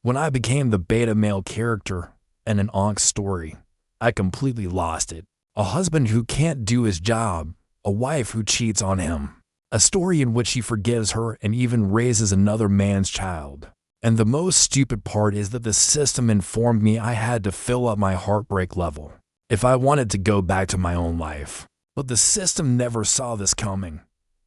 When I became the beta male character in an Ankh story, I completely lost it. A husband who can't do his job, a wife who cheats on him, a story in which he forgives her and even raises another man's child. And the most stupid part is that the system informed me I had to fill up my heartbreak level if I wanted to go back to my own life. But the system never saw this coming.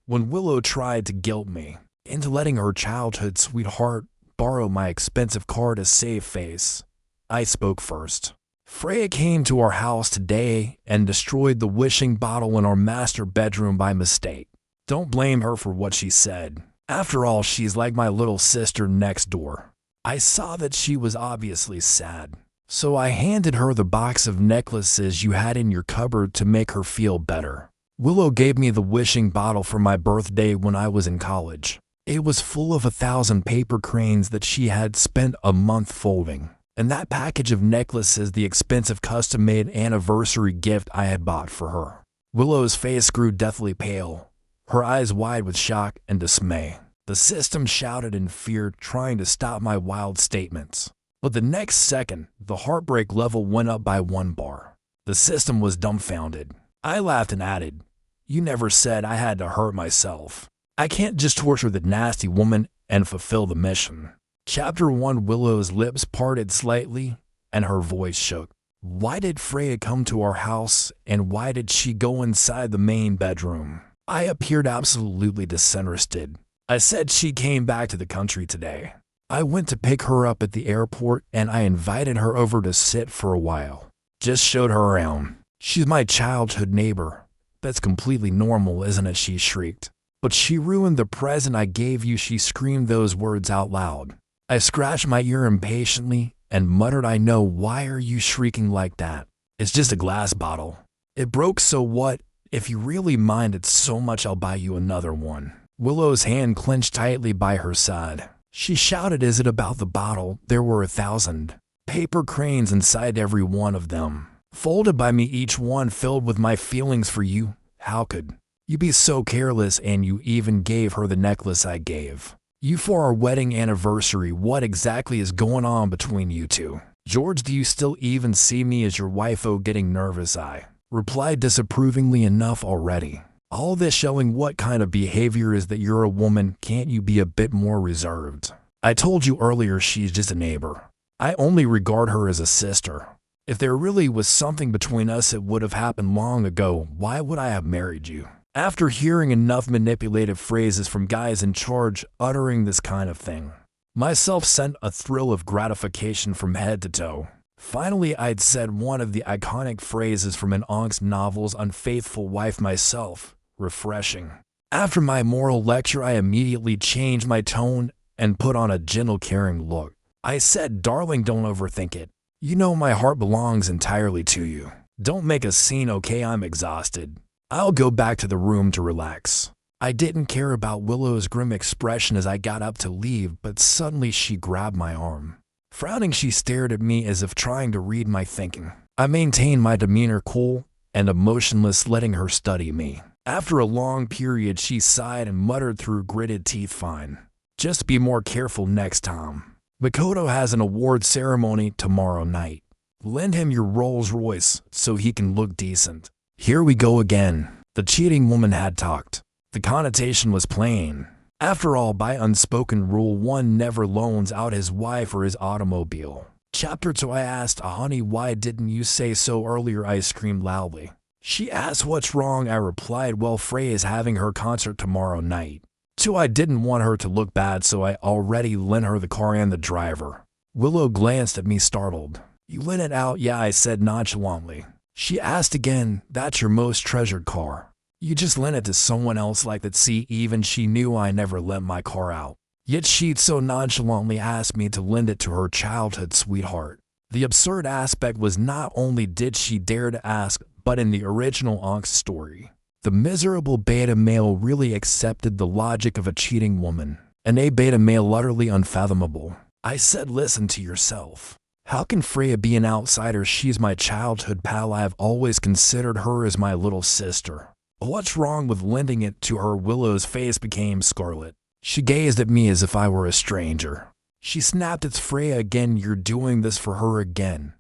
When Willow tried to guilt me into letting her childhood sweetheart borrow my expensive car to save face, I spoke first. Freya came to our house today and destroyed the wishing bottle in our master bedroom by mistake. Don't blame her for what she said. After all, she's like my little sister next door. I saw that she was obviously sad, so I handed her the box of necklaces you had in your cupboard to make her feel better. Willow gave me the wishing bottle for my birthday when I was in college. It was full of 1,000 paper cranes that she had spent a month folding. And that package of necklaces the expensive custom-made anniversary gift I had bought for her. Willow's face grew deathly pale, her eyes wide with shock and dismay. The system shouted in fear, trying to stop my wild statements. But the next second, the heartbreak level went up by 1 bar. The system was dumbfounded. I laughed and added, "You never said I had to hurt myself. I can't just torture the nasty woman and fulfill the mission." Chapter 1. Willow's lips parted slightly, and her voice shook. Why did Freya come to our house, and why did she go inside the main bedroom? I appeared absolutely disinterested. I said she came back to the country today. I went to pick her up at the airport, and I invited her over to sit for a while. Just showed her around. She's my childhood neighbor. That's completely normal, isn't it? She shrieked. But she ruined the present I gave you. She screamed those words out loud. I scratched my ear impatiently and muttered, "I know. Why are you shrieking like that? It's just a glass bottle. It broke, so what? If you really mind it so much, I'll buy you another one." Willow's hand clenched tightly by her side. She shouted, "Is it about the bottle? There were 1,000 paper cranes inside every one of them, folded by me, each one filled with my feelings for you. How could you be so careless? And you even gave her the necklace I gave you for our wedding anniversary. What exactly is going on between you two? George, do you still even see me as your wife?" "Oh, getting nervous," I replied disapprovingly. "Enough already. All this showing what kind of behavior is that? You're a woman. Can't you be a bit more reserved? I told you earlier she's just a neighbor. I only regard her as a sister. If there really was something between us, it would have happened long ago. Why would I have married you?" After hearing enough manipulative phrases from guys in charge uttering this kind of thing, myself sent a thrill of gratification from head to toe. Finally, I'd said one of the iconic phrases from an Ankh novel's unfaithful wife myself. Refreshing. After my moral lecture, I immediately changed my tone and put on a gentle, caring look. I said, "Darling, don't overthink it. You know my heart belongs entirely to you. Don't make a scene, okay? I'm exhausted. I'll go back to the room to relax." I didn't care about Willow's grim expression as I got up to leave, but suddenly she grabbed my arm. Frowning, she stared at me as if trying to read my thinking. I maintained my demeanor cool and emotionless, letting her study me. After a long period, she sighed and muttered through gritted teeth, "Fine. Just be more careful next time. Makoto has an award ceremony tomorrow night. Lend him your Rolls Royce so he can look decent." Here we go again. The cheating woman had talked. The connotation was plain. After all, by unspoken rule, one never loans out his wife or his automobile. Chapter 2. I asked, "Honey, why didn't you say so earlier?" I screamed loudly. She asked, "What's wrong?" I replied, "Well, Freya's having her concert tomorrow night. 2. I didn't want her to look bad, so I already lent her the car and the driver." Willow glanced at me startled. "You lent it out?" "Yeah," I said nonchalantly. She asked again, "That's your most treasured car. You just lent it to someone else like that?" See, even she knew I never lent my car out. Yet she'd so nonchalantly asked me to lend it to her childhood sweetheart. The absurd aspect was not only did she dare to ask, but in the original Ankh story, the miserable beta male really accepted the logic of a cheating woman. An A beta male utterly unfathomable. I said, "Listen to yourself. How can Freya be an outsider? She's my childhood pal. I've always considered her as my little sister. What's wrong with lending it to her?" Willow's face became scarlet. She gazed at me as if I were a stranger. She snapped, "It's Freya again, you're doing this for her again."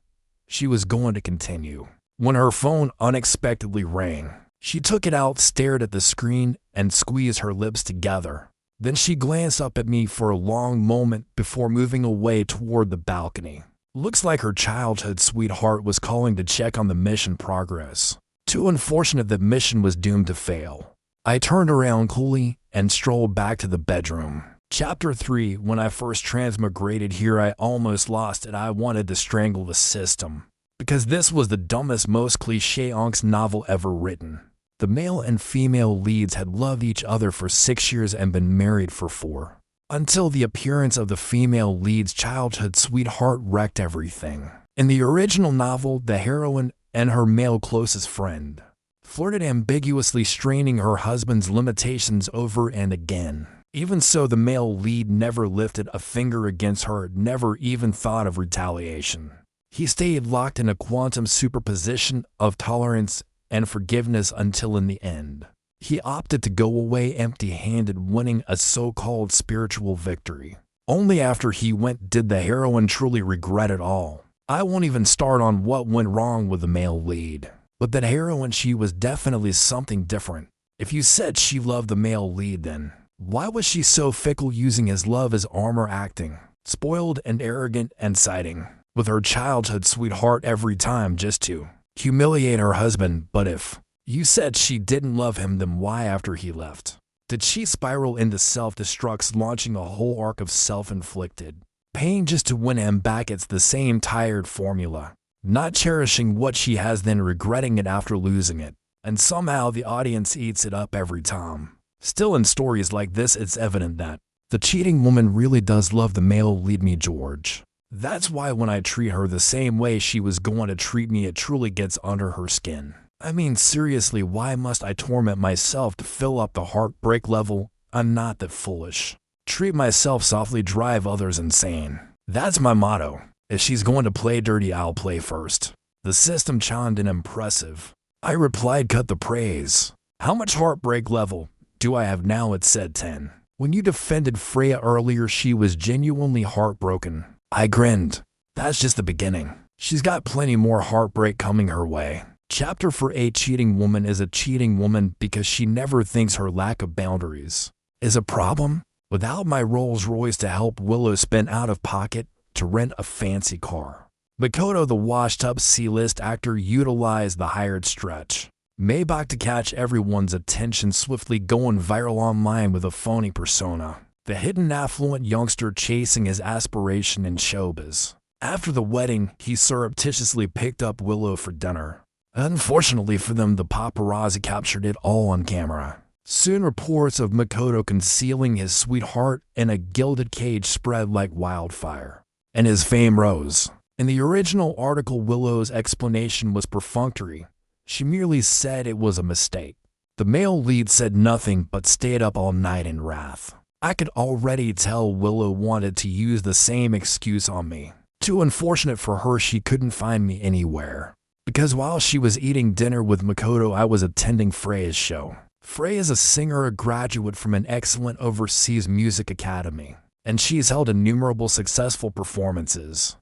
She was going to continue when her phone unexpectedly rang. She took it out, stared at the screen, and squeezed her lips together. Then she glanced up at me for a long moment before moving away toward the balcony. Looks like her childhood sweetheart was calling to check on the mission progress. Too unfortunate that mission was doomed to fail. I turned around coolly and strolled back to the bedroom. Chapter 3. When I first transmigrated here, I almost lost it. I wanted to strangle the system. Because this was the dumbest, most cliché angst novel ever written. The male and female leads had loved each other for 6 years and been married for 4. Until the appearance of the female lead's childhood sweetheart wrecked everything. In the original novel, the heroine and her male closest friend flirted ambiguously, straining her husband's limitations over and again. Even so, the male lead never lifted a finger against her, never even thought of retaliation. He stayed locked in a quantum superposition of tolerance and forgiveness until in the end, he opted to go away empty-handed, winning a so-called spiritual victory. Only after he went did the heroine truly regret it all. I won't even start on what went wrong with the male lead. But that heroine, she was definitely something different. If you said she loved the male lead, then why was she so fickle, using his love as armor, acting spoiled and arrogant and siding with her childhood sweetheart every time just to humiliate her husband? But if you said she didn't love him, then why, after he left, did she spiral into self-destruct, launching a whole arc of self-inflicted pain just to win him back? It's the same tired formula. Not cherishing what she has, then regretting it after losing it. And somehow the audience eats it up every time. Still, in stories like this, it's evident that the cheating woman really does love the male lead, me, George. That's why when I treat her the same way she was going to treat me, it truly gets under her skin. I mean, seriously, why must I torment myself to fill up the heartbreak level? I'm not that foolish. Treat myself softly, drive others insane. That's my motto. If she's going to play dirty, I'll play first. The system chimed in impressive. I replied, cut the praise. How much heartbreak level do I have now? It said 10. When you defended Freya earlier, she was genuinely heartbroken. I grinned. That's just the beginning. She's got plenty more heartbreak coming her way. Chapter 4. A cheating woman is a cheating woman because she never thinks her lack of boundaries is a problem. Without my Rolls Royce to help Willow spend out of pocket to rent a fancy car, Makoto, the washed-up C-list actor, utilized the hired stretch Maybach to catch everyone's attention, swiftly going viral online with a phony persona. The hidden affluent youngster chasing his aspiration in showbiz. After the wedding, he surreptitiously picked up Willow for dinner. Unfortunately for them, the paparazzi captured it all on camera. Soon reports of Makoto concealing his sweetheart in a gilded cage spread like wildfire, and his fame rose. In the original article, Willow's explanation was perfunctory. She merely said it was a mistake. The male lead said nothing but stayed up all night in wrath. I could already tell Willow wanted to use the same excuse on me. Too unfortunate for her, she couldn't find me anywhere. Because while she was eating dinner with Makoto, I was attending Freya's show. Freya is a singer, a graduate from an excellent overseas music academy, and she's held innumerable successful performances.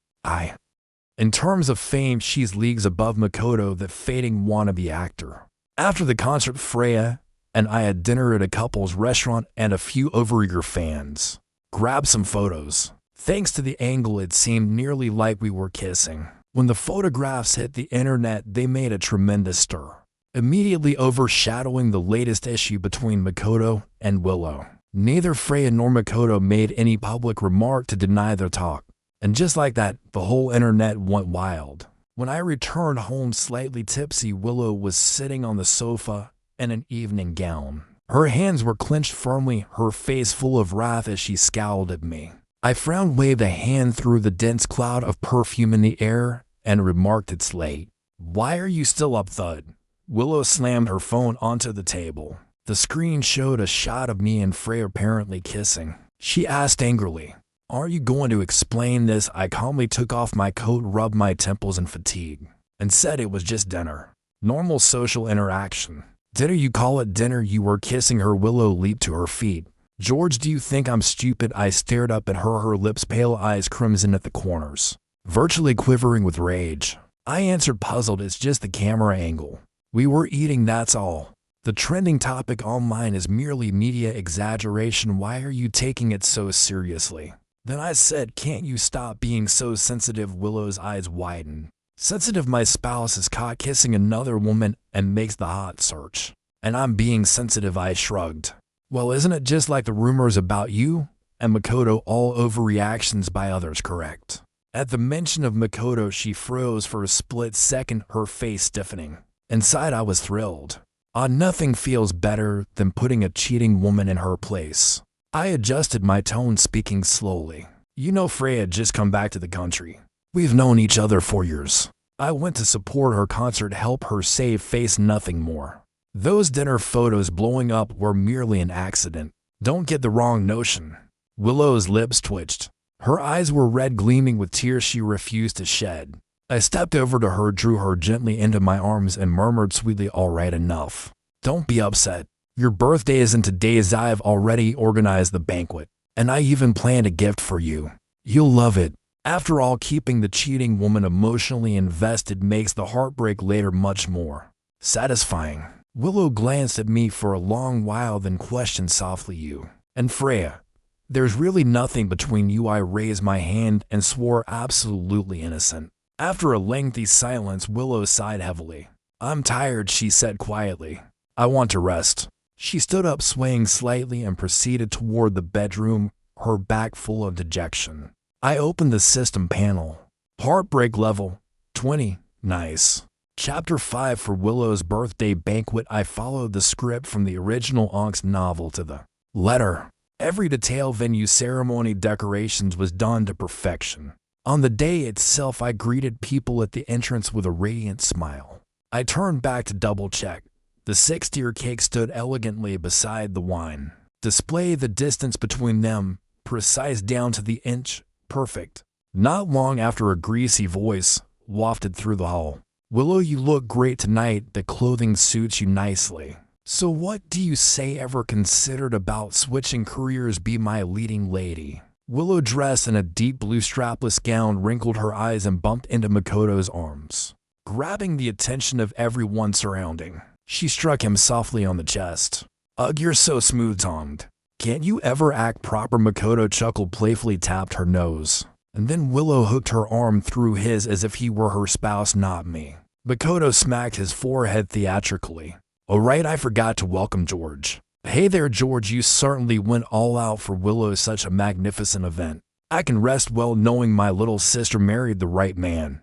In terms of fame, she's leagues above Makoto, the fading wannabe actor. After the concert, Freya and I had dinner at a couple's restaurant, and a few overeager fans grabbed some photos. Thanks to the angle, it seemed nearly like we were kissing. When the photographs hit the internet, they made a tremendous stir, immediately overshadowing the latest issue between Makoto and Willow. Neither Freya nor Makoto made any public remark to deny their talk. And just like that, the whole internet went wild. When I returned home slightly tipsy, Willow was sitting on the sofa in an evening gown. Her hands were clenched firmly, her face full of wrath as she scowled at me. I frowned, waved a hand through the dense cloud of perfume in the air, and remarked, "It's late. Why are you still up?" Thud. Willow slammed her phone onto the table. The screen showed a shot of me and Freya apparently kissing. She asked angrily, "Are you going to explain this?" I calmly took off my coat, rubbed my temples in fatigue, and said it was just dinner. Normal social interaction. "Dinner? You call it dinner? You were kissing her." Willow leaped to her feet. George, do you think I'm stupid? I stared up at her lips pale, eyes crimson at the corners, virtually quivering with rage. I answered, puzzled, it's just the camera angle. We were eating, that's all. The trending topic online is merely media exaggeration. Why are you taking it so seriously? Then I said, can't you stop being so sensitive? Willow's eyes widened. Sensitive? My spouse is caught kissing another woman and makes the hot search. And I'm being sensitive? I shrugged. Well, isn't it just like the rumors about you and Makoto, all overreactions by others, correct? At the mention of Makoto, she froze for a split second, her face stiffening. Inside, I was thrilled. Nothing feels better than putting a cheating woman in her place. I adjusted my tone, speaking slowly. You know, Freya had just come back to the country. We've known each other for years. I went to support her concert, help her save face, nothing more. Those dinner photos blowing up were merely an accident. Don't get the wrong notion. Willow's lips twitched. Her eyes were red, gleaming with tears she refused to shed. I stepped over to her, drew her gently into my arms, and murmured sweetly, all right, enough. Don't be upset. Your birthday is in 2 days. I've already organized the banquet, and I even planned a gift for you. You'll love it. After all, keeping the cheating woman emotionally invested makes the heartbreak later much more satisfying. Willow glanced at me for a long while, then questioned softly, you and Freya, there's really nothing between you? I raised my hand and swore, absolutely innocent. After a lengthy silence, Willow sighed heavily. I'm tired, she said quietly. I want to rest. She stood up, swaying slightly, and proceeded toward the bedroom, her back full of dejection. I opened the system panel. Heartbreak level 20. Nice. Chapter 5 for Willow's birthday banquet. I followed the script from the original Onk's novel to the letter. Every detail, venue, ceremony, decorations was done to perfection. On the day itself, I greeted people at the entrance with a radiant smile. I turned back to double-check. The 6-tier cake stood elegantly beside the wine display, the distance between them precise down to the inch, perfect. Not long after, a greasy voice wafted through the hall. Willow, you look great tonight. The clothing suits you nicely. So what do you say? Ever considered about switching careers? Be my leading lady. Willow, dressed in a deep blue strapless gown, wrinkled her eyes and bumped into Makoto's arms, grabbing the attention of everyone surrounding. She struck him softly on the chest. Ugh, you're so smooth-tongued. Can't you ever act proper? Makoto chuckled playfully, tapped her nose. And then Willow hooked her arm through his as if he were her spouse, not me. Makoto smacked his forehead theatrically. Oh right, I forgot to welcome George. Hey there, George, you certainly went all out for Willow, such a magnificent event. I can rest well knowing my little sister married the right man.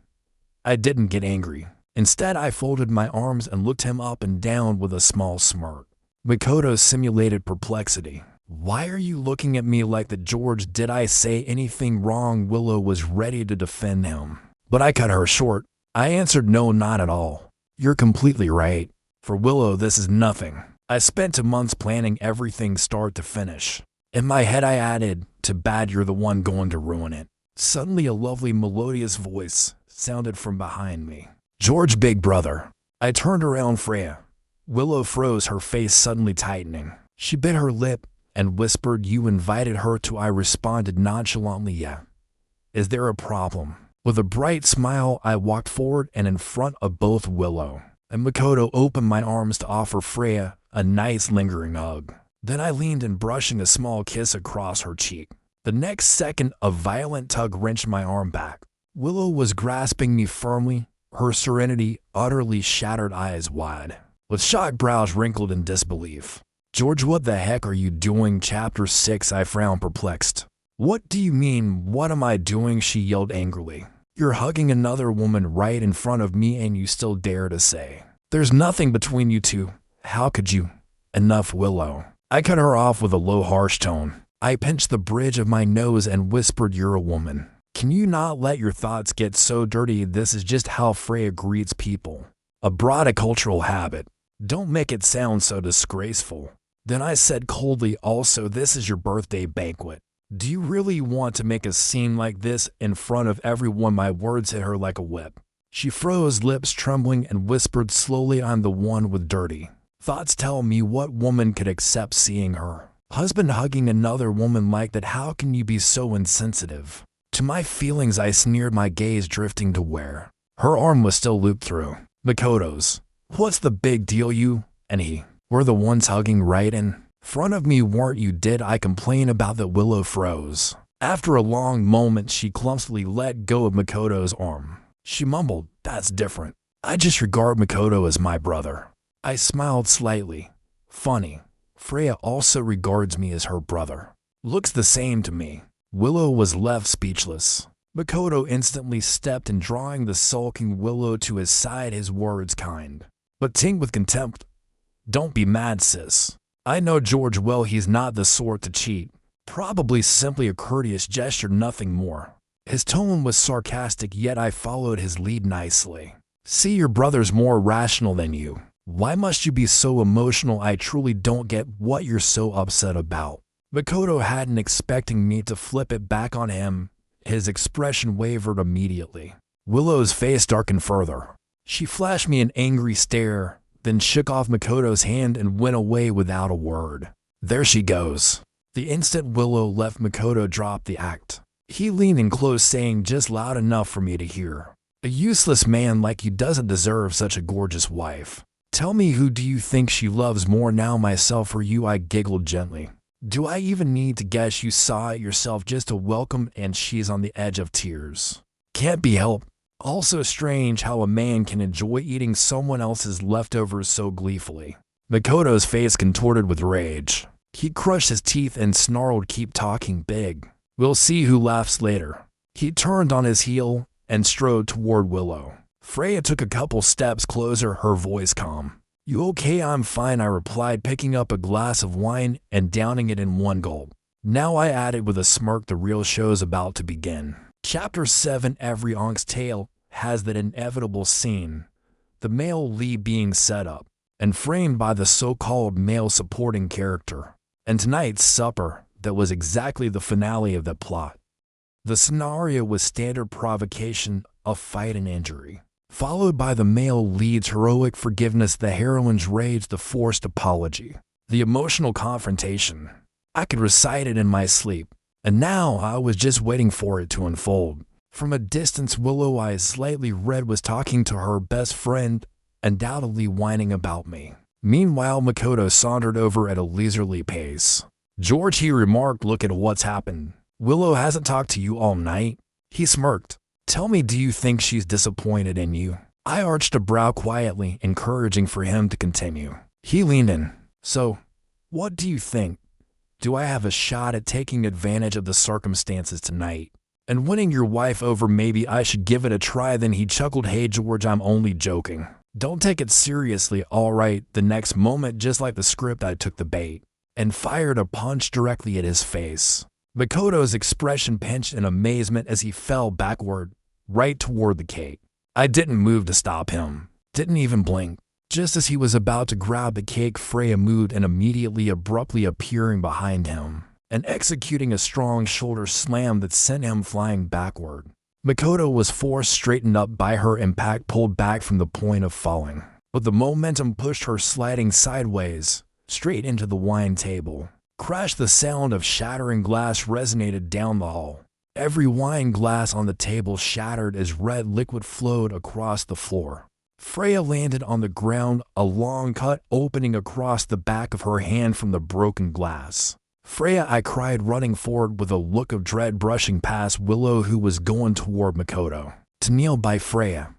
I didn't get angry. Instead, I folded my arms and looked him up and down with a small smirk. Makoto simulated perplexity. Why are you looking at me like that, George? Did I say anything wrong? Willow was ready to defend him, but I cut her short. I answered, no, not at all. You're completely right. For Willow, this is nothing. I spent 2 months planning everything start to finish. In my head, I added, too bad you're the one going to ruin it. Suddenly, a lovely melodious voice sounded from behind me. George, big brother. I turned around. Freya. Willow froze, her face suddenly tightening. She bit her lip and whispered, you invited her to? I responded nonchalantly, yeah. Is there a problem? With a bright smile, I walked forward and in front of both Willow and Makoto opened my arms to offer Freya a nice lingering hug. Then I leaned in, brushing a small kiss across her cheek. The next second, a violent tug wrenched my arm back. Willow was grasping me firmly, her serenity utterly shattered, eyes wide, with shocked brows wrinkled in disbelief. George, what the heck are you doing? Chapter 6. I frowned, perplexed. What do you mean? What am I doing? She yelled angrily. You're hugging another woman right in front of me and you still dare to say there's nothing between you two. How could you? Enough, Willow. I cut her off with a low, harsh tone. I pinched the bridge of my nose and whispered, you're a woman. Can you not let your thoughts get so dirty? This is just how Freya greets people. A broad cultural habit. Don't make it sound so disgraceful. Then I said coldly, also, this is your birthday banquet. Do you really want to make a scene like this in front of everyone? My words hit her like a whip. She froze, lips trembling, and whispered slowly, I'm the one with dirty thoughts. Tell me, what woman could accept seeing her Husband hugging another woman like that, how can you be so insensitive? To my feelings I sneered, my gaze drifting to where her arm was still looped through Makoto's. What's the big deal? You and he were the ones hugging right in front of me, weren't you? Did I complain about that? Willow froze. After a long moment she clumsily let go of Makoto's arm. She mumbled, "That's different. I just regard Makoto as my brother." I smiled slightly. Funny. Freya also regards me as her brother. Looks the same to me. Willow was left speechless. Makoto instantly stepped in, drawing the sulking Willow to his side, his words kind but tinged with contempt. "Don't be mad, sis. I know George well, he's not the sort to cheat. Probably simply a courteous gesture, nothing more." His tone was sarcastic, yet I followed his lead nicely. "See, your brother's more rational than you. Why must you be so emotional? I truly don't get what you're so upset about." Makoto hadn't expecting me to flip it back on him. His expression wavered immediately. Willow's face darkened further. She flashed me an angry stare, then shook off Makoto's hand and went away without a word. "There she goes." The instant Willow left, Makoto dropped the act. He leaned in close, saying just loud enough for me to hear, "A useless man like you doesn't deserve such a gorgeous wife. Tell me, who do you think she loves more now, myself or you?" I giggled gently. "Do I even need to guess? You saw it yourself, just a welcome," and she's on the edge of tears. Can't be helped. Also strange how a man can enjoy eating someone else's leftovers so gleefully. Makoto's face contorted with rage. He crushed his teeth and snarled, "Keep talking big. We'll see who laughs later." He turned on his heel and strode toward Willow. Freya took a couple steps closer, her voice calm. "You okay?" "I'm fine," I replied, picking up a glass of wine and downing it in one gulp. "Now," I added with a smirk, "the real show's about to begin." Chapter 7. Every Ank's tale has that inevitable scene, the male lead being set up and framed by the so-called male supporting character. And tonight's supper, that was exactly the finale of the plot. The scenario was standard provocation, a fight and injury, followed by the male lead's heroic forgiveness, the heroine's rage, the forced apology, the emotional confrontation. I could recite it in my sleep, and now I was just waiting for it to unfold. From a distance, Willow, eyes slightly red, was talking to her best friend, undoubtedly whining about me. Meanwhile, Makoto sauntered over at a leisurely pace. "George," he remarked, "look at what's happened. Willow hasn't talked to you all night." He smirked. "Tell me, do you think she's disappointed in you?" I arched a brow quietly, encouraging for him to continue. He leaned in. "So, what do you think? Do I have a shot at taking advantage of the circumstances tonight and winning your wife over? Maybe I should give it a try." Then he chuckled, "Hey George, I'm only joking. Don't take it seriously, all right?" The next moment, just like the script, I took the bait and fired a punch directly at his face. Makoto's expression pinched in amazement as he fell backward, right toward the cake. I didn't move to stop him, didn't even blink. Just as he was about to grab the cake, Freya moved and immediately abruptly appearing behind him and executing a strong shoulder slam that sent him flying backward. Makoto was forced straightened up by her impact, pulled back from the point of falling, but the momentum pushed her sliding sideways, straight into the wine table. Crash! The sound of shattering glass resonated down the hall. Every wine glass on the table shattered as red liquid flowed across the floor. Freya landed on the ground, a long cut opening across the back of her hand from the broken glass. "Freya," I cried, running forward with a look of dread, brushing past Willow, who was going toward Makoto to kneel by Freya.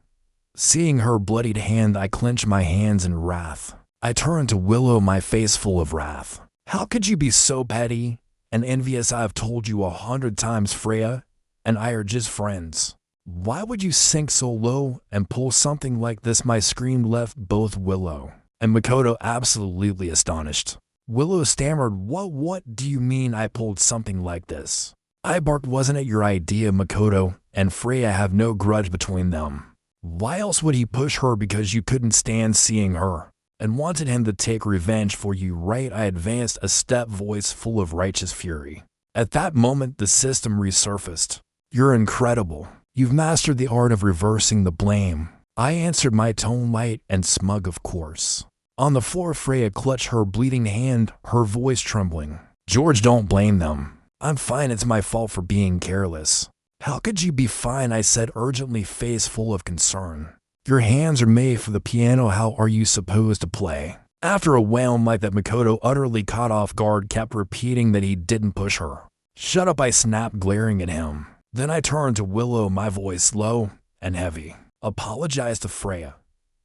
Seeing her bloodied hand, I clenched my hands in wrath. I turned to Willow, my face full of wrath. "How could you be so petty and envious? I've told you 100 times Freya and I are just friends. Why would you sink so low and pull something like this?" My scream left both Willow and Makoto absolutely astonished. Willow stammered, What do you mean I pulled something like this?" I barked, "Wasn't it your idea? Makoto and Freya have no grudge between them. Why else would he push her? Because you couldn't stand seeing her and wanted him to take revenge for you, right?" I advanced a step, voice full of righteous fury. At that moment, the system resurfaced. "You're incredible. You've mastered the art of reversing the blame," I answered, my tone light and smug, of course. On the floor, Freya clutched her bleeding hand, her voice trembling. George, don't blame them. I'm fine, it's my fault for being careless. How could you be fine? I said urgently, face full of concern. Your hands are made for the piano, how are you supposed to play? After a wail like that, Makoto, utterly caught off guard, kept repeating that he didn't push her. Shut up, I snapped, glaring at him. Then I turned to Willow, my voice low and heavy. Apologize to Freya.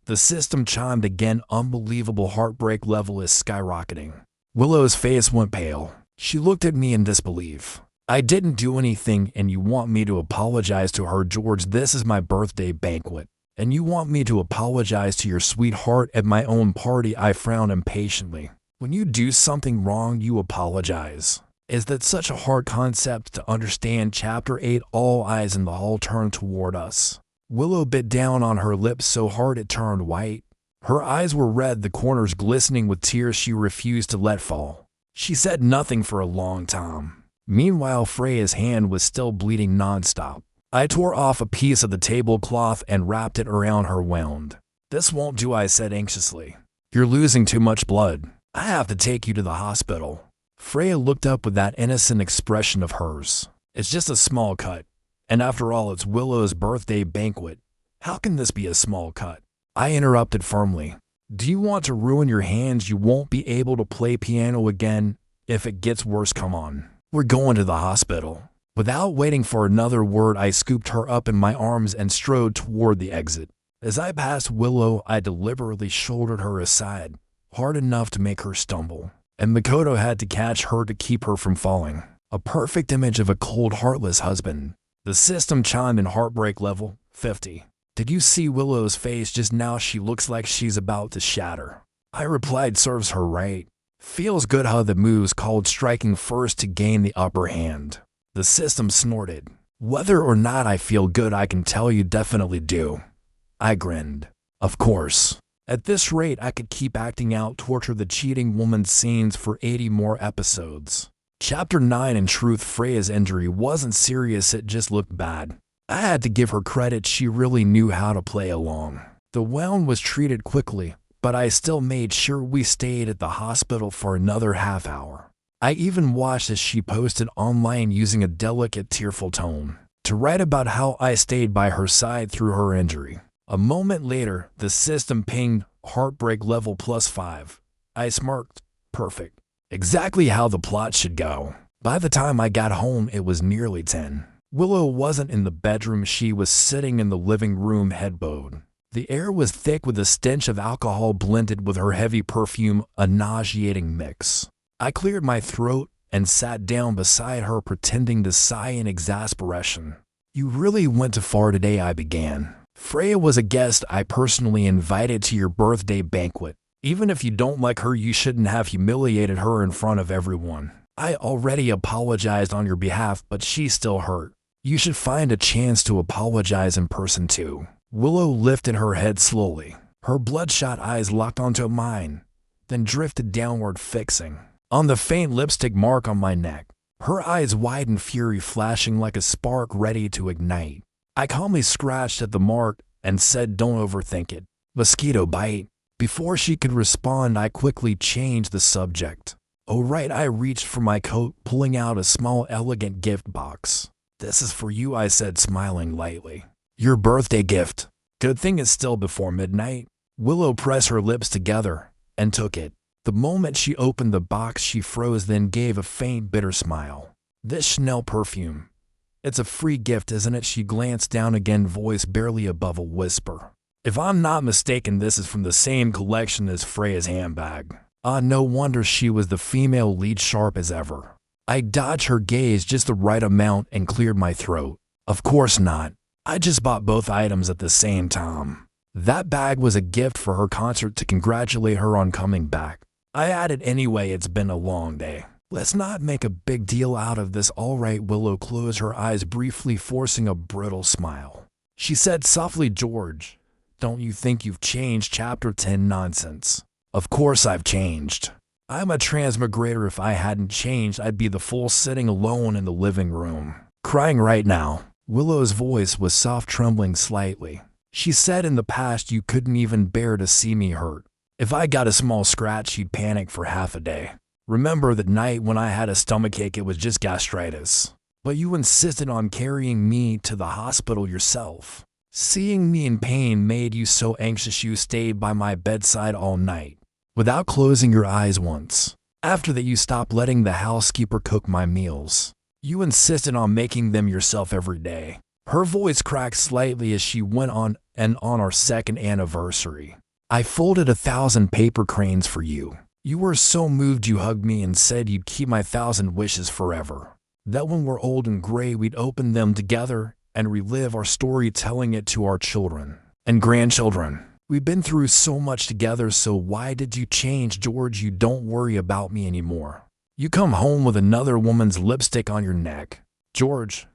The system chimed again. Unbelievable. Heartbreak level is skyrocketing. Willow's face went pale. She looked at me in disbelief. I didn't do anything, and you want me to apologize to her? George, this is my birthday banquet, and you want me to apologize to your sweetheart at my own party? I frowned impatiently. When you do something wrong, you apologize. Is that such a hard concept to understand? Chapter 8. All eyes in the hall turned toward us. Willow bit down on her lips so hard it turned white. Her eyes were red, the corners glistening with tears she refused to let fall. She said nothing for a long time. Meanwhile, Freya's hand was still bleeding nonstop. I tore off a piece of the tablecloth and wrapped it around her wound. This won't do, I said anxiously. You're losing too much blood. I have to take you to the hospital. Freya looked up with that innocent expression of hers. It's just a small cut. And after all, it's Willow's birthday banquet. How can this be a small cut? I interrupted firmly. Do you want to ruin your hands? You won't be able to play piano again. If it gets worse, come on. We're going to the hospital. Without waiting for another word, I scooped her up in my arms and strode toward the exit. As I passed Willow, I deliberately shouldered her aside, hard enough to make her stumble. And Makoto had to catch her to keep her from falling. A perfect image of a cold, heartless husband. The system chimed in. Heartbreak level 50. Did you see Willow's face just now? She looks like she's about to shatter. I replied, serves her right. Feels good how the moves called striking first to gain the upper hand. The system snorted. Whether or not I feel good, I can tell you definitely do. I grinned. Of course. At this rate, I could keep acting out torture the cheating woman scenes for 80 more episodes. Chapter 9. In truth, Freya's injury wasn't serious, it just looked bad. I had to give her credit, she really knew how to play along. The wound was treated quickly, but I still made sure we stayed at the hospital for another half hour. I even watched as she posted online using a delicate, tearful tone to write about how I stayed by her side through her injury. A moment later, the system pinged heartbreak level +5. I smirked. Perfect. Exactly how the plot should go. By the time I got home, it was nearly 10. Willow wasn't in the bedroom, she was sitting in the living room, head bowed. The air was thick with a stench of alcohol blended with her heavy perfume, a nauseating mix. I cleared my throat and sat down beside her, pretending to sigh in exasperation. You really went too far today, I began. Freya was a guest I personally invited to your birthday banquet. Even if you don't like her, you shouldn't have humiliated her in front of everyone. I already apologized on your behalf, but she's still hurt. You should find a chance to apologize in person too. Willow lifted her head slowly. Her bloodshot eyes locked onto mine, then drifted downward, fixing on the faint lipstick mark on my neck. Her eyes widened, fury flashing like a spark ready to ignite. I calmly scratched at the mark and said, don't overthink it. Mosquito bite. Before she could respond, I quickly changed the subject. Oh right, I reached for my coat, pulling out a small, elegant gift box. This is for you, I said, smiling lightly. Your birthday gift. Good thing it's still before midnight. Willow pressed her lips together and took it. The moment she opened the box, she froze, then gave a faint, bitter smile. This Chanel perfume. It's a free gift, isn't it? She glanced down again, voice barely above a whisper. If I'm not mistaken, this is from the same collection as Freya's handbag. No wonder she was the female lead, sharp as ever. I dodged her gaze just the right amount and cleared my throat. Of course not. I just bought both items at the same time. That bag was a gift for her concert to congratulate her on coming back. I added, anyway, it's been a long day. Let's not make a big deal out of this. All right. Willow closed her eyes briefly, forcing a brittle smile. She said softly, George, don't you think you've changed? Chapter 10. Nonsense. Of course I've changed. I'm a transmigrator. If I hadn't changed, I'd be the fool sitting alone in the living room, crying right now. Willow's voice was soft, trembling slightly. She said in the past you couldn't even bear to see me hurt. If I got a small scratch, you'd panic for half a day. Remember that night when I had a stomachache? It was just gastritis. But you insisted on carrying me to the hospital yourself. Seeing me in pain made you so anxious you stayed by my bedside all night, without closing your eyes once. After that, you stopped letting the housekeeper cook my meals. You insisted on making them yourself every day. Her voice cracked slightly as she went on, and on our second anniversary, I folded 1,000 paper cranes for you. You were so moved you hugged me and said you'd keep my 1,000 wishes forever. That when we're old and gray, we'd open them together and relive our story, telling it to our children and grandchildren. We've been through so much together, so why did you change, George? You don't worry about me anymore. You come home with another woman's lipstick on your neck. George,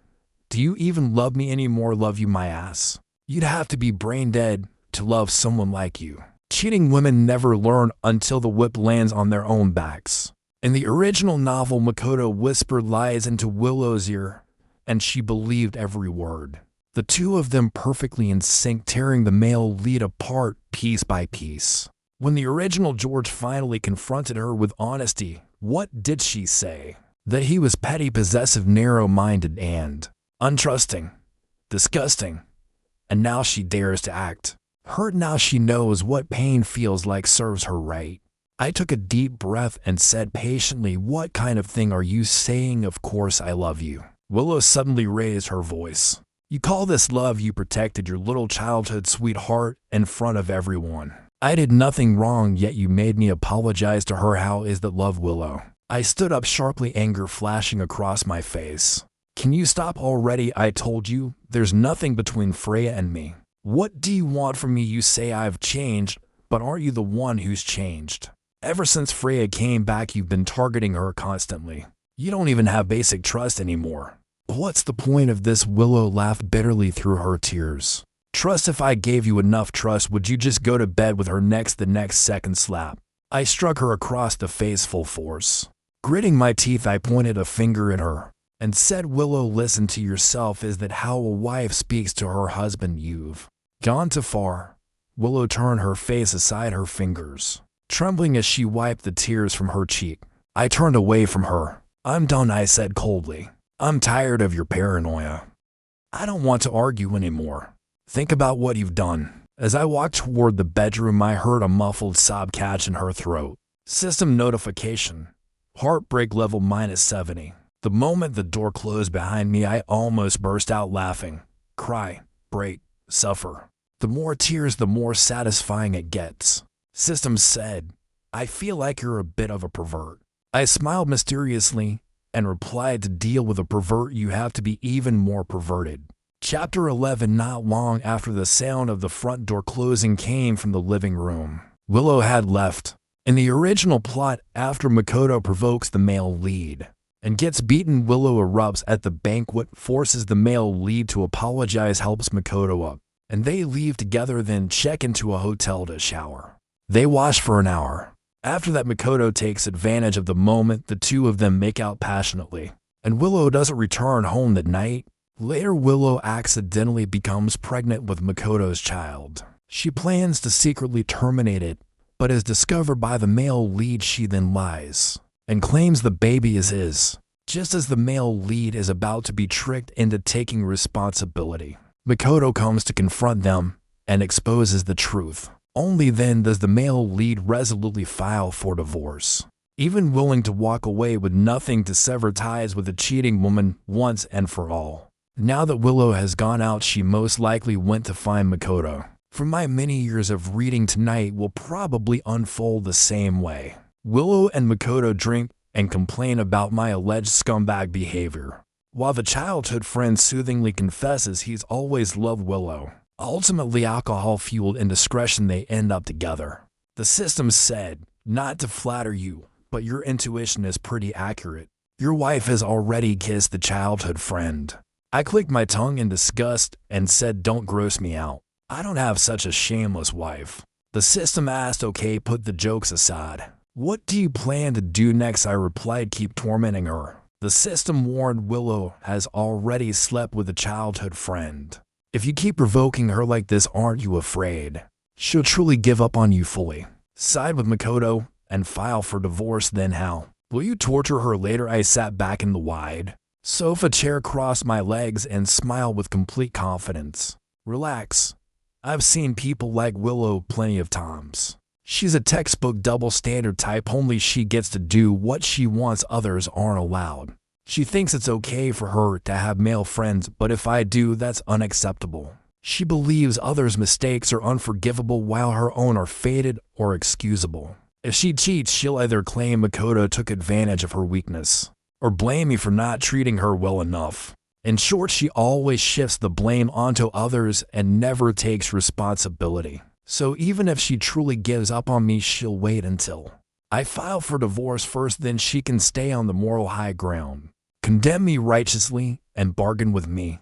do you even love me anymore? Love you, my ass. You'd have to be brain dead to love someone like you. Cheating women never learn until the whip lands on their own backs. In the original novel, Makoto whispered lies into Willow's ear, and she believed every word. The two of them perfectly in sync, tearing the male lead apart piece by piece. When the original George finally confronted her with honesty, what did she say? That he was petty, possessive, narrow-minded, and untrusting, disgusting. And now she dares to act. Hurt now she knows what pain feels like serves her right. I took a deep breath and said patiently, what kind of thing are you saying? Of course I love you. Willow suddenly raised her voice. You call this love? You protected your little childhood sweetheart in front of everyone. I did nothing wrong, yet you made me apologize to her. How is that love, Willow? I stood up sharply, anger flashing across my face. Can you stop already? I told you, there's nothing between Freya and me. What do you want from me? You say I've changed, but aren't you the one who's changed? Ever since Freya came back, you've been targeting her constantly. You don't even have basic trust anymore. What's the point of this? Willow laughed bitterly through her tears. Trust? If I gave you enough trust, would you just go to bed with her the next second? Slap. I struck her across the face full force. Gritting my teeth, I pointed a finger at her and said, Willow, listen to yourself. Is that how a wife speaks to her husband? You've gone too far. Willow turned her face aside, her fingers trembling as she wiped the tears from her cheek. I turned away from her. I'm done, I said coldly. I'm tired of your paranoia. I don't want to argue anymore. Think about what you've done. As I walked toward the bedroom, I heard a muffled sob catch in her throat. System notification. Heartbreak level -70. The moment the door closed behind me, I almost burst out laughing. Cry, break, suffer. The more tears, the more satisfying it gets. System said, I feel like you're a bit of a pervert. I smiled mysteriously and replied, to deal with a pervert, you have to be even more perverted. Chapter 11. Not long after the sound of the front door closing came from the living room, Willow had left. In the original plot, after Makoto provokes the male lead and gets beaten, Willow erupts at the banquet, forces the male lead to apologize, helps Makoto up, and they leave together, then check into a hotel to shower. They wash for an hour. After that, Makoto takes advantage of the moment. The two of them make out passionately, and Willow doesn't return home that night. Later, Willow accidentally becomes pregnant with Makoto's child. She plans to secretly terminate it, but is discovered by the male lead. She then lies and claims the baby is his. Just as the male lead is about to be tricked into taking responsibility, Makoto comes to confront them and exposes the truth. Only then does the male lead resolutely file for divorce, even willing to walk away with nothing to sever ties with a cheating woman once and for all. Now that Willow has gone out, she most likely went to find Makoto. From my many years of reading, tonight will probably unfold the same way. Willow and Makoto drink and complain about my alleged scumbag behavior, while the childhood friend soothingly confesses he's always loved Willow. Ultimately, alcohol-fueled indiscretion, they end up together. The system said, not to flatter you, but your intuition is pretty accurate. Your wife has already kissed the childhood friend. I clicked my tongue in disgust and said, don't gross me out. I don't have such a shameless wife. The system asked, okay, put the jokes aside. What do you plan to do next? I replied, keep tormenting her. The system warned, Willow has already slept with a childhood friend. If you keep provoking her like this, aren't you afraid she'll truly give up on you fully, side with Makoto, and file for divorce? Then how? Will you torture her later? I sat back in the wide sofa chair, crossed my legs, and smiled with complete confidence. Relax. I've seen people like Willow plenty of times. She's a textbook double standard type, only she gets to do what she wants, others aren't allowed. She thinks it's okay for her to have male friends, but if I do, that's unacceptable. She believes others' mistakes are unforgivable while her own are faded or excusable. If she cheats, she'll either claim Makoto took advantage of her weakness or blame me for not treating her well enough. In short, she always shifts the blame onto others and never takes responsibility. So even if she truly gives up on me, she'll wait until I file for divorce first, then she can stay on the moral high ground, condemn me righteously, and bargain with me.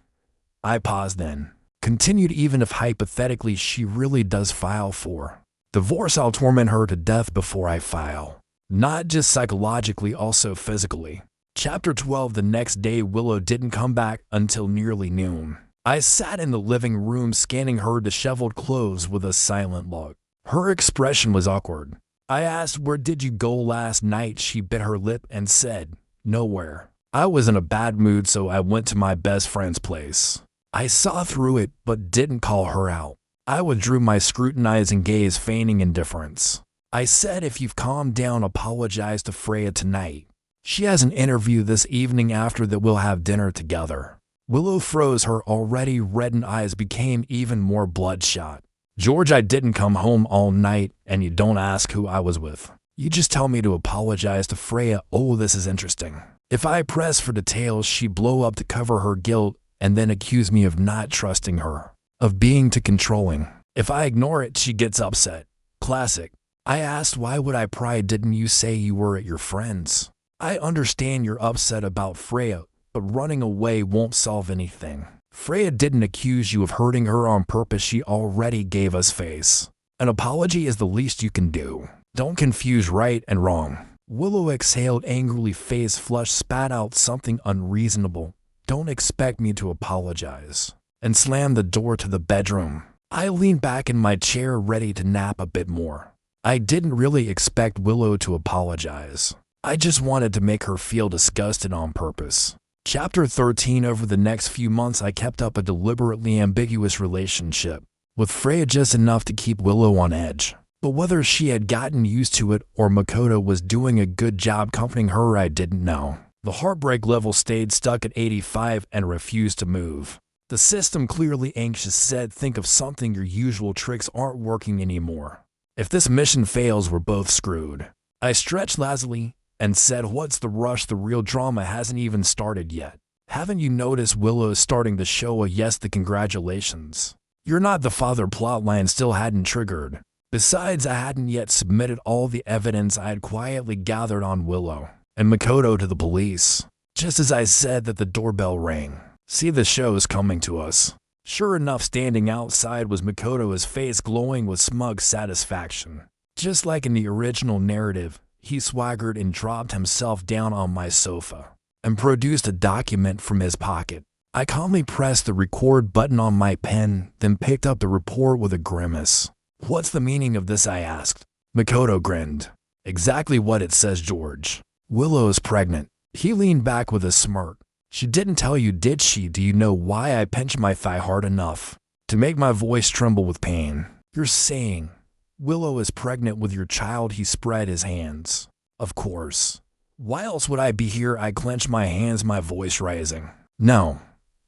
I paused, then continued, even if hypothetically she really does file for divorce, I'll torment her to death before I file. Not just psychologically, also physically. Chapter 12. The next day, Willow didn't come back until nearly noon. I sat in the living room scanning her disheveled clothes with a silent look. Her expression was awkward. I asked, "Where did you go last night?" She bit her lip and said, "Nowhere. I was in a bad mood, so I went to my best friend's place." I saw through it, but didn't call her out. I withdrew my scrutinizing gaze, feigning indifference. I said, "If you've calmed down, apologize to Freya tonight. She has an interview this evening. After that, we'll have dinner together." Willow froze. Her already reddened eyes became even more bloodshot. "George, I didn't come home all night, and you don't ask who I was with. You just tell me to apologize to Freya." Oh, this is interesting. If I press for details, she blow up to cover her guilt and then accuse me of not trusting her, of being too controlling. If I ignore it, she gets upset. Classic. I asked, "Why would I pry? Didn't you say you were at your friend's?" "I understand you're upset about Freya, but running away won't solve anything. Freya didn't accuse you of hurting her on purpose. She already gave us face. An apology is the least you can do. Don't confuse right and wrong." Willow exhaled angrily, face flushed, spat out something unreasonable. "Don't expect me to apologize," and slammed the door to the bedroom. I leaned back in my chair, ready to nap a bit more. I didn't really expect Willow to apologize. I just wanted to make her feel disgusted on purpose. Chapter 13. Over the next few months, I kept up a deliberately ambiguous relationship with Freya, just enough to keep Willow on edge. But whether she had gotten used to it or Makoto was doing a good job comforting her, I didn't know. The heartbreak level stayed stuck at 85 and refused to move. The system, clearly anxious, said, "Think of something. Your usual tricks aren't working anymore. If this mission fails, we're both screwed." I stretched lazily and said, "What's the rush? The real drama hasn't even started yet. Haven't you noticed Willow's starting to show a yes? The congratulations. You're not the father." Plotline still hadn't triggered. Besides, I hadn't yet submitted all the evidence I had quietly gathered on Willow and Makoto to the police. Just as I said that, the doorbell rang. "See, the show's coming to us." Sure enough, standing outside was Makoto, his face glowing with smug satisfaction. Just like in the original narrative, he swaggered and dropped himself down on my sofa and produced a document from his pocket. I calmly pressed the record button on my pen, then picked up the report with a grimace. "What's the meaning of this?" I asked. Makoto grinned. "Exactly what it says, George. Willow's pregnant." He leaned back with a smirk. "She didn't tell you, did she? Do you know why I pinched my thigh hard enough to make my voice tremble with pain? You're saying Willow is pregnant with your child?" He spread his hands. "Of course. Why else would I be here?" I clenched my hands, my voice rising. "No,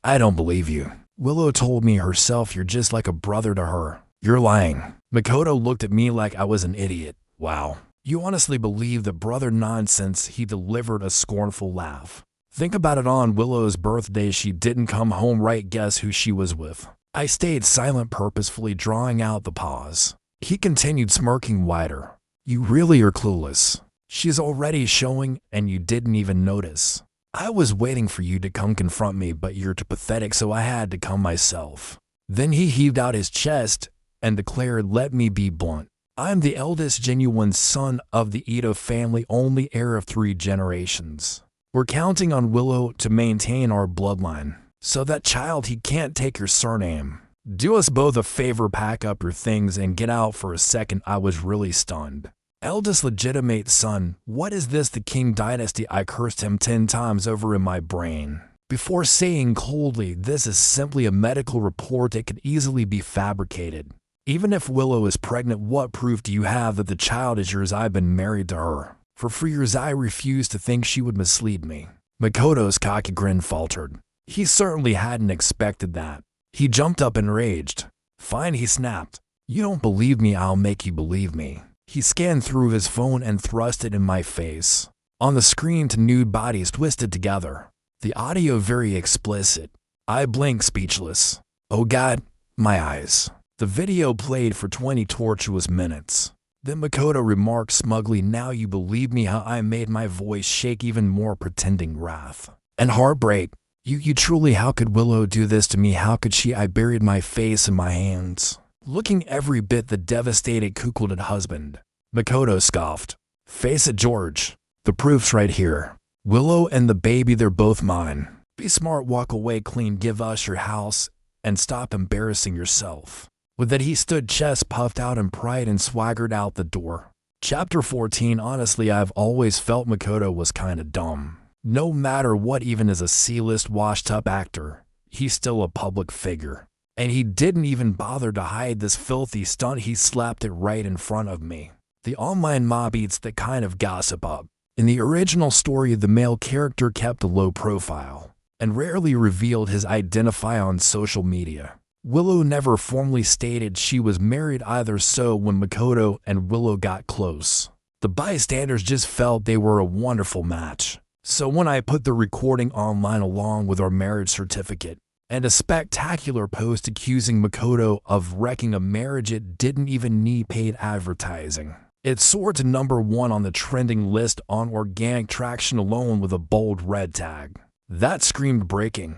I don't believe you. Willow told me herself you're just like a brother to her." "You're lying." Makoto looked at me like I was an idiot. "Wow. You honestly believe the brother nonsense?" He delivered a scornful laugh. "Think about it. On Willow's birthday, she didn't come home, right? Guess who she was with?" I stayed silent, purposefully drawing out the pause. He continued, smirking wider. "You really are clueless. She's already showing, and you didn't even notice. I was waiting for you to come confront me, but you're too pathetic, so I had to come myself." Then he heaved out his chest and declared, "Let me be blunt. I'm the eldest genuine son of the Ito family, only heir of 3 generations. We're counting on Willow to maintain our bloodline. So that child, he can't take your surname. Do us both a favor, pack up your things and get out for a second." I was really stunned. Eldest legitimate son, what is this, the King dynasty? I cursed him 10 times over in my brain. Before saying coldly, this is simply a medical report that could easily be fabricated. Even if Willow is pregnant, what proof do you have that the child is yours? I've been married to her. For years I refused to think she would mislead me. Makoto's cocky grin faltered. He certainly hadn't expected that. He jumped up enraged. Fine, he snapped. You don't believe me, I'll make you believe me. He scanned through his phone and thrust it in my face. On the screen, two nude bodies twisted together. The audio very explicit. I blinked, speechless. Oh God, my eyes. The video played for 20 tortuous minutes. Then Makoto remarked smugly, now you believe me? How I made my voice shake even more, pretending wrath and heartbreak. You truly, how could Willow do this to me? How could she? I buried my face in my hands, looking every bit the devastated, cuckolded husband. Makoto scoffed. Face it, George. The proof's right here. Willow and the baby, they're both mine. Be smart, walk away clean, give us your house, and stop embarrassing yourself. With that, he stood chest puffed out in pride and swaggered out the door. Chapter 14. Honestly, I've always felt Makoto was kinda dumb. No matter what, even as a C-list washed-up actor, he's still a public figure. And he didn't even bother to hide this filthy stunt. He slapped it right in front of me. The online mob eats that kind of gossip up. In the original story, the male character kept a low profile and rarely revealed his identity on social media. Willow never formally stated she was married either, so when Makoto and Willow got close, the bystanders just felt they were a wonderful match. So when I put the recording online along with our marriage certificate and a spectacular post accusing Makoto of wrecking a marriage, it didn't even need paid advertising. It soared to #1 on the trending list on organic traction alone with a bold red tag. That screamed breaking.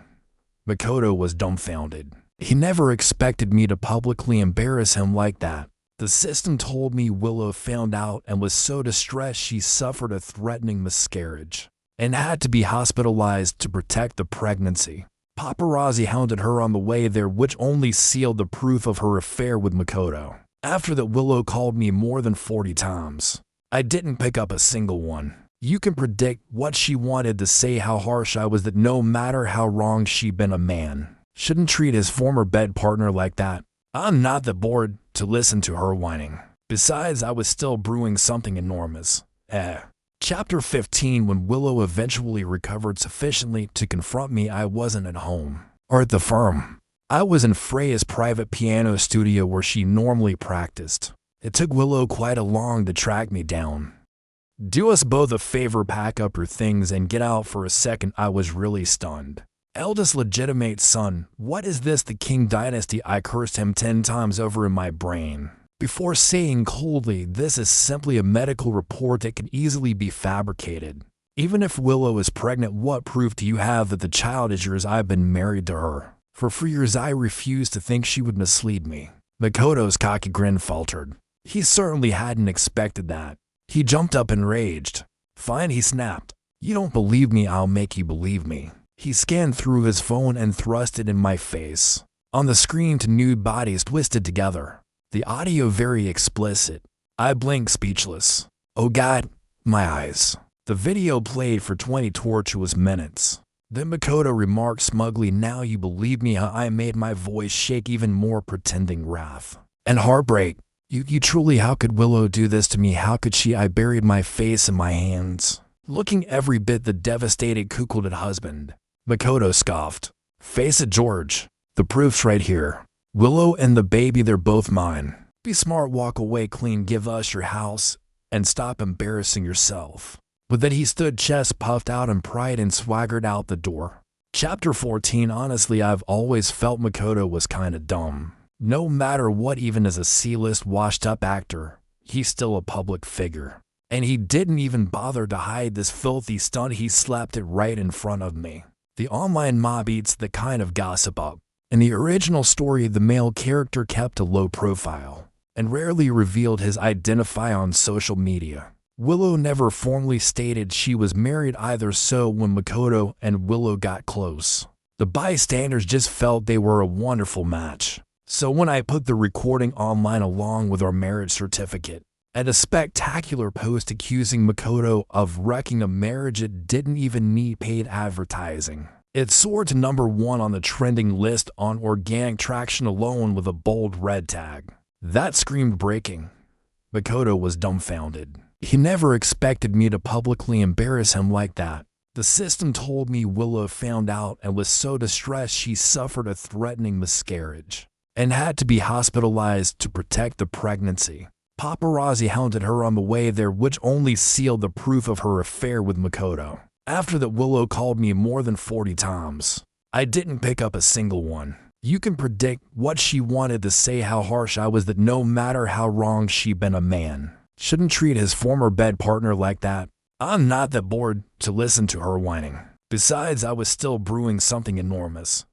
Makoto was dumbfounded. He never expected me to publicly embarrass him like that. The system told me Willow found out and was so distressed she suffered a threatening miscarriage and had to be hospitalized to protect the pregnancy. Paparazzi hounded her on the way there, which only sealed the proof of her affair with Makoto. After that, Willow called me more than 40 times. I didn't pick up a single one. You can predict what she wanted to say, how harsh I was, that no matter how wrong she'd been, a man shouldn't treat his former bed partner like that. I'm not that bored to listen to her whining. Besides, I was still brewing something enormous. Chapter 15. When Willow eventually recovered sufficiently to confront me, I wasn't at home or at the firm. I was in Freya's private piano studio where she normally practiced. It took Willow quite a long to track me down. Do us both a favor, pack up your things and get out for a second. I was really stunned. Eldest legitimate son, what is this, the King dynasty? I cursed him 10 times over in my brain. Before saying coldly, this is simply a medical report that can easily be fabricated. Even if Willow is pregnant, what proof do you have that the child is yours? I've been married to her. For years I refused to think she would mislead me. Makoto's cocky grin faltered. He certainly hadn't expected that. He jumped up enraged. Fine, he snapped. You don't believe me, I'll make you believe me. He scanned through his phone and thrust it in my face. On the screen, two nude bodies twisted together. The audio very explicit. I blinked, speechless. Oh God, my eyes. The video played for 20 tortuous minutes. Then Makoto remarked smugly, now you believe me? How I made my voice shake even more, pretending wrath and heartbreak. You truly, how could Willow do this to me? How could she? I buried my face in my hands, looking every bit the devastated, cuckolded husband. Makoto scoffed. Face it, George. The proof's right here. Willow and the baby, they're both mine. Be smart, walk away clean, give us your house, and stop embarrassing yourself. With that, he stood chest puffed out in pride and swaggered out the door. Chapter 14. Honestly, I've always felt Makoto was kinda dumb. No matter what, even as a C-list washed-up actor, he's still a public figure. And he didn't even bother to hide this filthy stunt. He slapped it right in front of me. The online mob eats that kind of gossip up. In the original story, the male character kept a low profile and rarely revealed his identity on social media. Willow never formally stated she was married either, so when Makoto and Willow got close, the bystanders just felt they were a wonderful match. So when I put the recording online along with our marriage certificate and a spectacular post accusing Makoto of wrecking a marriage it didn't even need paid advertising. It soared to #1 on the trending list on organic traction alone with a bold red tag. That screamed breaking. Makoto was dumbfounded. He never expected me to publicly embarrass him like that. The system told me Willow found out and was so distressed she suffered a threatening miscarriage and had to be hospitalized to protect the pregnancy. Paparazzi hounded her on the way there, which only sealed the proof of her affair with Makoto. After that, Willow called me more than 40 times. I didn't pick up a single one. You can predict what she wanted to say, how harsh I was, that no matter how wrong she'd been, a man shouldn't treat his former bed partner like that. I'm not that bored to listen to her whining. Besides, I was still brewing something enormous.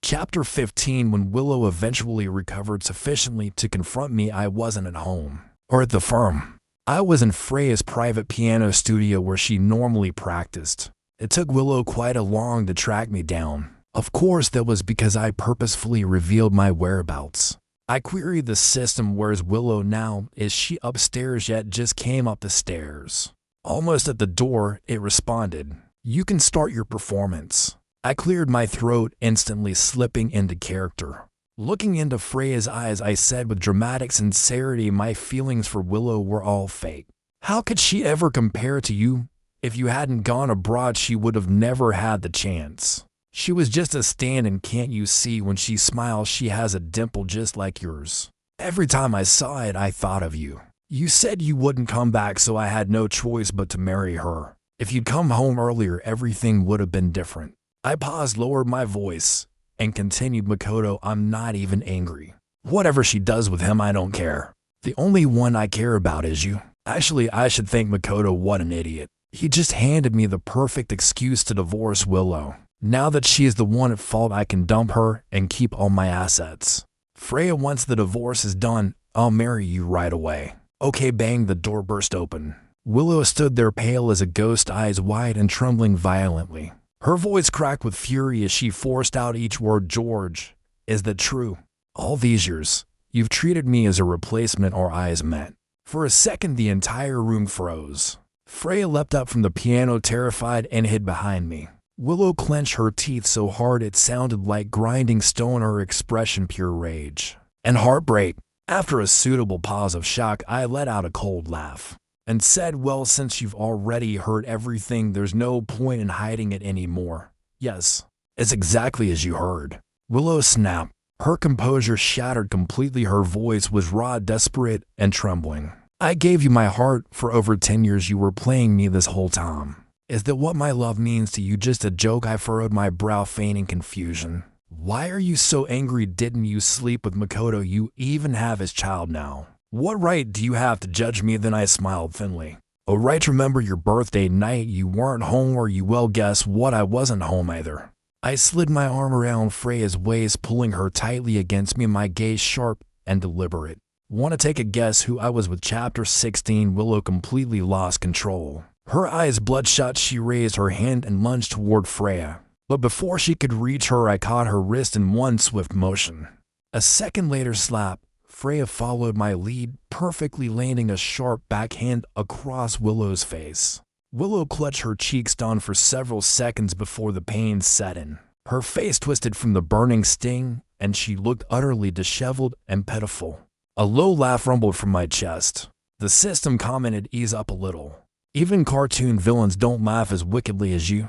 Chapter 15. When Willow eventually recovered sufficiently to confront me, I wasn't at home or at the firm. I was in Freya's private piano studio where she normally practiced. It took Willow quite a long to track me down. Of course, that was because I purposefully revealed my whereabouts. I queried the system, where's Willow now? Is she upstairs yet? Just came up the stairs. Almost at the door, it responded, you can start your performance. I cleared my throat, instantly slipping into character. Looking into Freya's eyes, I said with dramatic sincerity, my feelings for Willow were all fake. How could she ever compare to you? If you hadn't gone abroad, she would have never had the chance. She was just a stand-in, can't you see? When she smiles, she has a dimple just like yours. Every time I saw it, I thought of you. You said you wouldn't come back, so I had no choice but to marry her. If you'd come home earlier, everything would have been different. I paused, lowered my voice, and continued, Makoto, I'm not even angry. Whatever she does with him, I don't care. The only one I care about is you. Actually, I should thank Makoto. What an idiot. He just handed me the perfect excuse to divorce Willow. Now that she is the one at fault, I can dump her and keep all my assets. Freya, once the divorce is done, I'll marry you right away. Okay, bang, the door burst open. Willow stood there pale as a ghost, eyes wide and trembling violently. Her voice cracked with fury as she forced out each word. George, is that true? All these years, you've treated me as a replacement, or eyes met. For a second, the entire room froze. Freya leapt up from the piano, terrified, and hid behind me. Willow clenched her teeth so hard it sounded like grinding stone, her expression pure rage and heartbreak. After a suitable pause of shock, I let out a cold laugh and said, well, since you've already heard everything, there's no point in hiding it anymore. Yes, it's exactly as you heard. Willow snapped. Her composure shattered completely. Her voice was raw, desperate, and trembling. I gave you my heart for over 10 years. You were playing me this whole time. Is that what my love means to you? Just a joke? I furrowed my brow, feigning confusion. Why are you so angry? Didn't you sleep with Makoto? You even have his child now. What right do you have to judge me? Then I smiled thinly. Oh, right, remember your birthday night? You weren't home, or you? Well, guess what? I wasn't home either. I slid my arm around Freya's waist, pulling her tightly against me, my gaze sharp and deliberate. Want to take a guess who I was with? Chapter 16. Willow completely lost control. Her eyes bloodshot, she raised her hand and lunged toward Freya. But before she could reach her, I caught her wrist in one swift motion. A second later, slap. Freya followed my lead, perfectly landing a sharp backhand across Willow's face. Willow clutched her cheeks down for several seconds before the pain set in. Her face twisted from the burning sting, and she looked utterly disheveled and pitiful. A low laugh rumbled from my chest. The system commented, ease up a little. Even cartoon villains don't laugh as wickedly as you.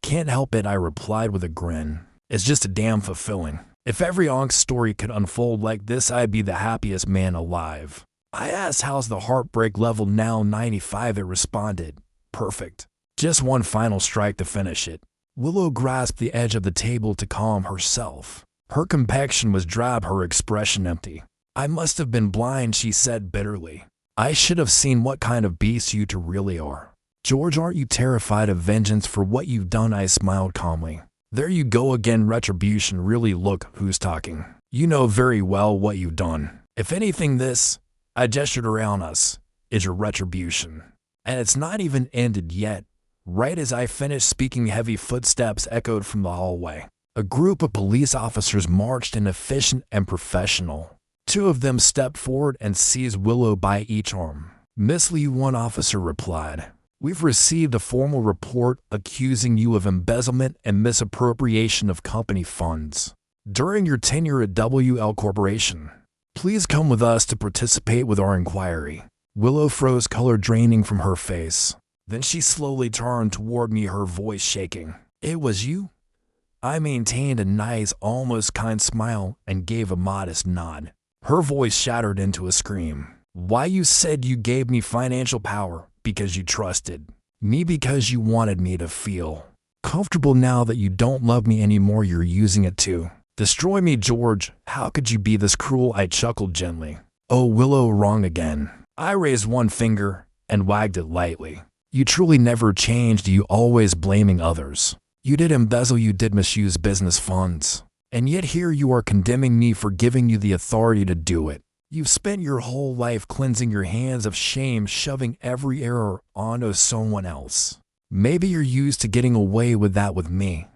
Can't help it, I replied with a grin. It's just a damn fulfilling. If every Ankh story could unfold like this, I'd be the happiest man alive. I asked, how's the heartbreak level now? 95, it responded. Perfect. Just one final strike to finish it. Willow grasped the edge of the table to calm herself. Her complexion was drab, her expression empty. I must have been blind, she said bitterly. I should have seen what kind of beast you two really are. George, aren't you terrified of vengeance for what you've done? I smiled calmly. There you go again, retribution. Really, look who's talking. You know very well what you've done. If anything, this, I gestured around us, is your retribution. And it's not even ended yet. Right as I finished speaking, heavy footsteps echoed from the hallway. A group of police officers marched in, efficient and professional, Two of them stepped forward and seized Willow by each arm. "Miss Lee," one officer replied, "we've received a formal report accusing you of embezzlement and misappropriation of company funds during your tenure at WL Corporation. Please come with us to participate with our inquiry." Willow froze, color draining from her face. Then she slowly turned toward me, her voice shaking. "It was you?" I maintained a nice, almost kind smile and gave a modest nod. Her voice shattered into a scream. "Why, you said you gave me financial power because you trusted me, because you wanted me to feel comfortable. Now that you don't love me anymore, you're using it to destroy me, George. How could you be this cruel?" I chuckled gently. "Oh, Willow, wrong again." I raised one finger and wagged it lightly. "You truly never changed, you always blaming others. You did embezzle, you did misuse business funds. And yet here you are condemning me for giving you the authority to do it. You've spent your whole life cleansing your hands of shame, shoving every error onto someone else. Maybe you're used to getting away with that with me.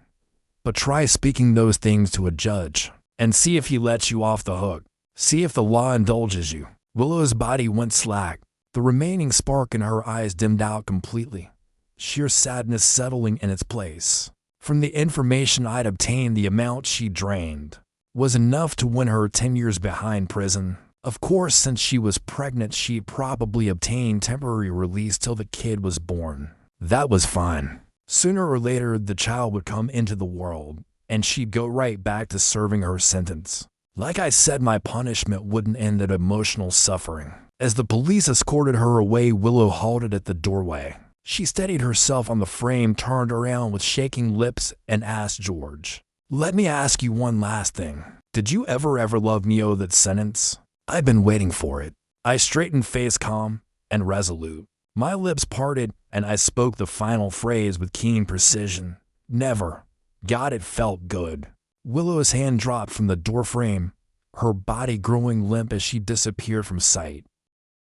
But try speaking those things to a judge and see if he lets you off the hook. See if the law indulges you." Willow's body went slack. The remaining spark in her eyes dimmed out completely, sheer sadness settling in its place. From the information I'd obtained, the amount she drained was enough to win her 10 years behind prison. Of course, since she was pregnant, she'd probably obtain temporary release till the kid was born. That was fine. Sooner or later, the child would come into the world, and she'd go right back to serving her sentence. Like I said, my punishment wouldn't end at emotional suffering. As the police escorted her away, Willow halted at the doorway. She steadied herself on the frame, turned around with shaking lips, and asked George, "Let me ask you one last thing. Did you ever love me? Oh, that sentence? I've been waiting for it." I straightened, face calm and resolute. My lips parted, and I spoke the final phrase with keen precision. "Never." God, it felt good. Willow's hand dropped from the doorframe, her body growing limp as she disappeared from sight.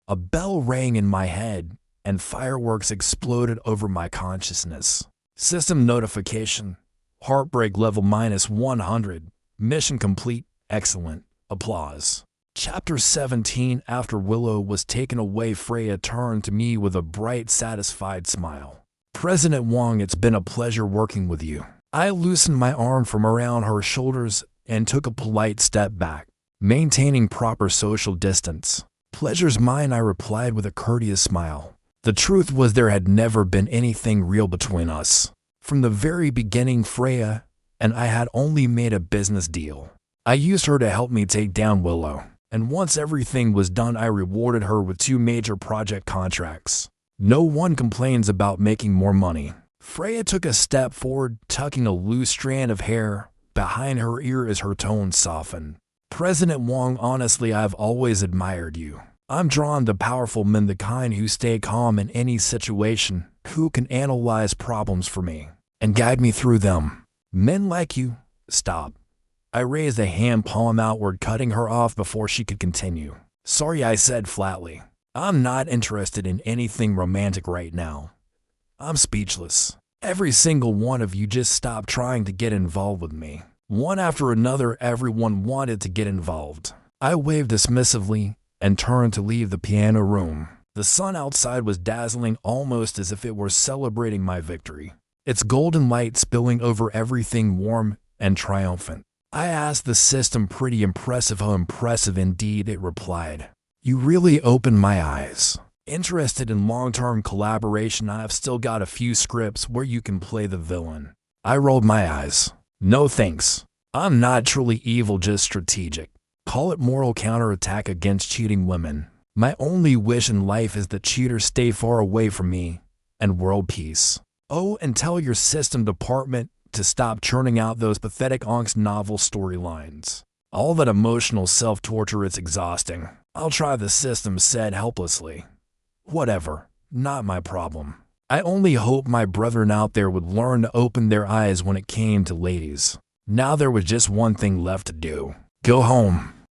A bell rang in my head, and fireworks exploded over my consciousness. System notification. Heartbreak level -100. Mission complete. Excellent. Applause. Chapter 17. After Willow was taken away, Freya turned to me with a bright, satisfied smile. "President Wong, it's been a pleasure working with you." I loosened my arm from around her shoulders and took a polite step back, maintaining proper social distance. "Pleasure's mine," I replied with a courteous smile. The truth was, there had never been anything real between us. From the very beginning, Freya and I had only made a business deal. I used her to help me take down Willow, and once everything was done, I rewarded her with 2 major project contracts. No one complains about making more money. Freya took a step forward, tucking a loose strand of hair behind her ear as her tone softened. "President Wong, honestly, I've always admired you. I'm drawn to powerful men, the kind who stay calm in any situation, who can analyze problems for me and guide me through them. Men like you." "Stop." I raised a hand palm outward, cutting her off before she could continue. "Sorry," I said flatly. "I'm not interested in anything romantic right now." I'm speechless. Every single one of you just stopped trying to get involved with me. One after another, everyone wanted to get involved. I waved dismissively and turned to leave the piano room. The sun outside was dazzling, almost as if it were celebrating my victory, its golden light spilling over everything warm and triumphant. I asked the system, "Pretty impressive." "How impressive indeed," it replied. "You really opened my eyes. Interested in long-term collaboration? I've still got a few scripts where you can play the villain." I rolled my eyes. "No thanks. I'm not truly evil, just strategic. Call it moral counterattack against cheating women. My only wish in life is that cheaters stay far away from me, and world peace. Oh, and tell your system department to stop churning out those pathetic angst novel storylines. All that emotional self-torture, it's exhausting." "I'll try," the system said helplessly. "Whatever, not my problem." I only hope my brethren out there would learn to open their eyes when it came to ladies. Now there was just one thing left to do. Go home.